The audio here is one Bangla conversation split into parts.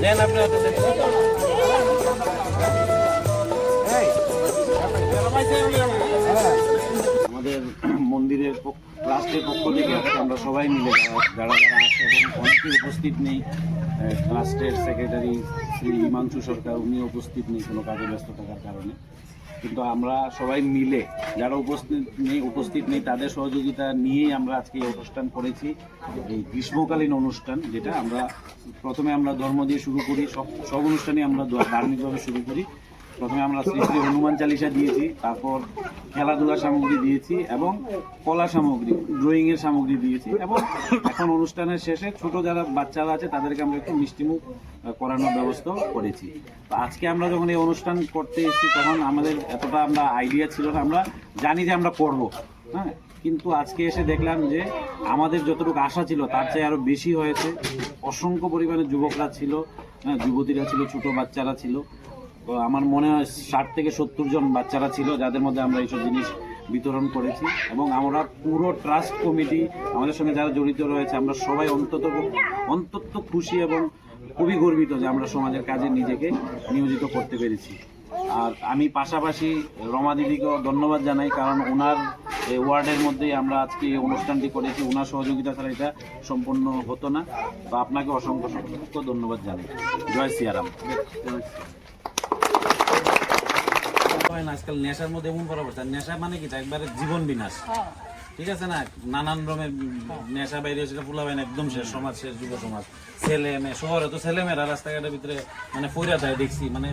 দেন আপনি আমাদের মন্দিরের ট্রাস্টের পক্ষ থেকে আমরা সবাই মিলে যারা যারা আছে এবং অনেকেই উপস্থিত নেই, ট্রাস্টের সেক্রেটারি শ্রী হিমাংশু সরকার উনি উপস্থিত নেই কোনো কাজে ব্যস্ত থাকার কারণে, কিন্তু আমরা সবাই মিলে যারা উপস্থিত নেই তাদের সহযোগিতা নিয়েই আমরা আজকে এই অনুষ্ঠান করেছি। এই গ্রীষ্মকালীন অনুষ্ঠান যেটা আমরা প্রথমে আমরা ধর্ম দিয়ে শুরু করি, সব অনুষ্ঠানে আমরা ধার্মিকভাবে শুরু করি। প্রথমে আমরা শ্রী শ্রী হনুমান চালিসা দিয়েছি, তারপর খেলাধুলার সামগ্রী দিয়েছি এবং কলা সামগ্রী, ড্রয়িংয়ের সামগ্রী দিয়েছি এবং এখন অনুষ্ঠানের শেষে ছোট যারা বাচ্চারা আছে তাদেরকে আমরা একটু মিষ্টিমুখ করানোর ব্যবস্থা করেছি। তো আজকে আমরা যখন এই অনুষ্ঠান করতে এসেছি তখন আমাদের এতটা আমরা আইডিয়া ছিল না, আমরা জানি যে আমরা করব, হ্যাঁ, কিন্তু আজকে এসে দেখলাম যে আমাদের যতটুকু আশা ছিল তার চেয়ে আরও বেশি হয়েছে। অসংখ্য পরিমাণে যুবকরা ছিল, হ্যাঁ, যুবতীরা ছিল, ছোট বাচ্চারা ছিল। আমার মনে হয় 60 থেকে 70 জন বাচ্চারা ছিল যাদের মধ্যে আমরা এইসব জিনিস বিতরণ করেছি এবং আমরা পুরো ট্রাস্ট কমিটি আমাদের সঙ্গে যারা জড়িত রয়েছে আমরা সবাই অন্তত খুশি এবং খুবই গর্বিত যে আমরা সমাজের কাজে নিজেকে নিয়োজিত করতে পেরেছি। আর আমি পাশাপাশি রমা দিদিকেও ধন্যবাদ জানাই, কারণ ওনার ওয়ার্ডের মধ্যেই আমরা আজকে এই অনুষ্ঠানটি করেছি, ওনার সহযোগিতা ছাড়া এটা সম্পন্ন হতো না। তো আপনাকে অসংখ্য অসংখ্য ধন্যবাদ জানাই। জয় সিয়ারাম। আজকাল নেশার মধ্যে এমন করা পড়ছে, নেশা মানে কি একবারে জীবন বিনাশ, ঠিক আছে না, নানান রকমের নেশা বাইরে সেটা ফুলাবেন একদম শেষ, সমাজ শেষ, যুব সমাজ, ছেলে মেয়ে, শহরে তো ছেলে মেয়েরা রাস্তাঘাটের ভিতরে মানে পইরা যায় দেখছি, মানে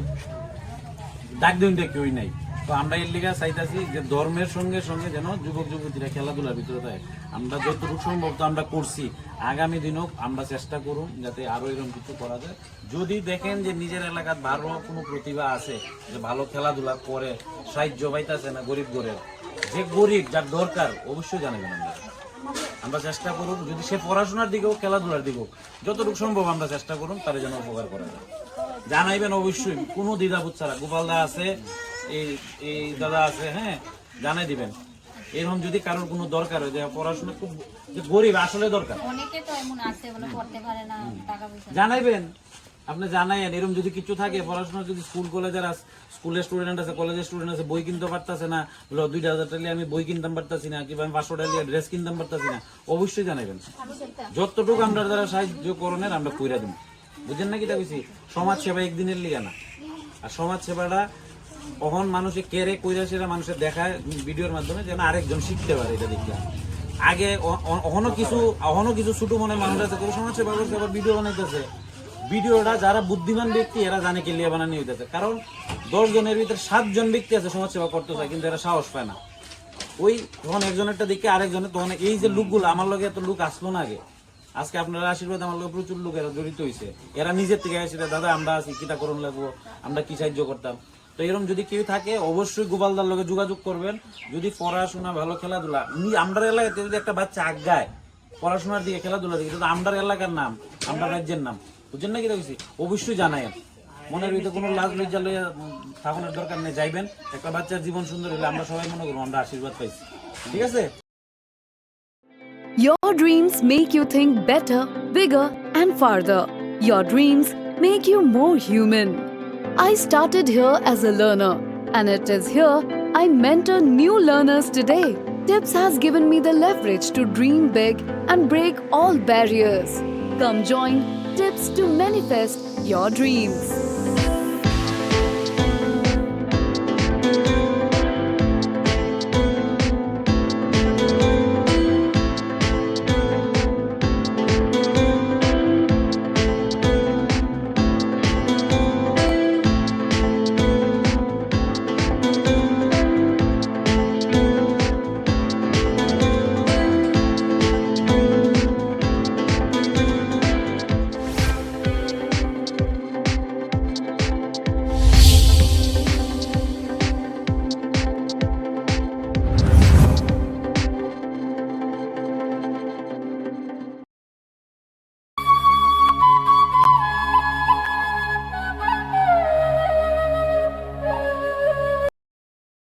ডাক দিন কেউই নাই। তো আমরা এর লিগা চাইতেছি যে ধর্মের সঙ্গে সঙ্গে যেন যুবক যুবতীরা খেলাধুলার ভিতরে থাকে। আমরা যতটুকু সম্ভব তো আমরা করছি, আগামী দিনও আমরা চেষ্টা করুন যাতে আরো এরকম কিছু করা যায়। যদি দেখেন যে নিজের এলাকার ভালো কোনো প্রতিভা আছে যে ভালো খেলাধুলা করে সাহায্য পাইতেছে না গরিব গরিব, যে গরিব যার দরকার অবশ্যই জানাবেন। আমরা চেষ্টা করুন যদি সে পড়াশোনার দিকেও খেলাধুলার দিকেও যতটুকু সম্ভব আমরা চেষ্টা করুন তার যেন উপকার করা যায়। জানাইবেন অবশ্যই, কোনো দ্বিধাবোধ ছাড়া। গোপাল দা আছে, এই দাদা আছে, হ্যাঁ, জানাই দিবেন। এরকম যদি কারোর কোনো দরকার হয় যে পড়াশোনা খুব যে গরিব আসলে দরকার, জানাইবেন, আপনি জানাইন। এরকম যদি কিছু থাকে পড়াশোনা, যদি স্কুল কলেজের স্কুলের স্টুডেন্ট আছে, কলেজের স্টুডেন্ট আছে, বই কিনতে পারতেছে না, 2000 টাকা আমি বই কিনতে পারতেছি না, কিংবা 500 টাকা ড্রেস কিনতে পারতেছি না, অবশ্যই জানাইবেন। যতটুকু আমরা যারা সাহায্য করণের আমরা কইরা দেব, বুঝেন না? কি কইছি, সমাজ সেবা একদিনের লিগা না। আর সমাজ সেবাটা কখন মানুষে কেড়ে কইরা সেটা মানুষের দেখায় ভিডিওর মাধ্যমে যেন আরেকজন শিখতে পারে। এটা দেখলাম আগে অহনো কিছু ছোট মনে মানুষ আছে সমাজ সেবা করছে, আবার ভিডিও বানাইতেছে। ভিডিওটা যারা বুদ্ধিমান ব্যক্তি এরা জানে কি লিয়া বানানি হইতেছে, কারণ 10 জনের ভিতরে 7 জন ব্যক্তি আছে সমাজ সেবা করতে চায় কিন্তু এরা সাহস পায় না। ওই তখন একজনেরটা দেখে আরেকজনের, তখন এই যে লোকগুলো আমার লগে এত লোক আসলো না আগে, আজকে আপনারা আশীর্বাদ আমার লগে প্রচুর লোক এরা জড়িত হয়েছে। এরা নিজের থেকে আসে, দাদা আমরা আছি, কিটা করুন লাগবো, আমরা কি সাহায্য করতাম। তো এরকম যদি কেউ থাকে অবশ্যই গোপালদার লগে যোগাযোগ করবেন। যদি পড়াশোনা ভালো খেলাধুলা, আমরা এলাকাতে যদি একটা বাচ্চা আগায় পড়াশোনার দিকে খেলাধুলার দিকে, কিন্তু আমরা এলাকার নাম, আমরা রাজ্যের নাম, বুঝছেন না? কি দেখছি অবশ্যই জানাই। মনের ভিতরে কোনো লাজ লজ্জা লইয়া থাকানোর দরকার নেই, যাইবেন। একটা বাচ্চার জীবন সুন্দর হলে আমরা সবাই মনে করবো আমরা আশীর্বাদ পাইছি, ঠিক আছে? Your dreams make you think better, bigger and farther. Your dreams make you more human. I started here as a learner, and it is here I mentor new learners today. Tips has given me the leverage to dream big and break all barriers. Come join Tips to manifest your dreams.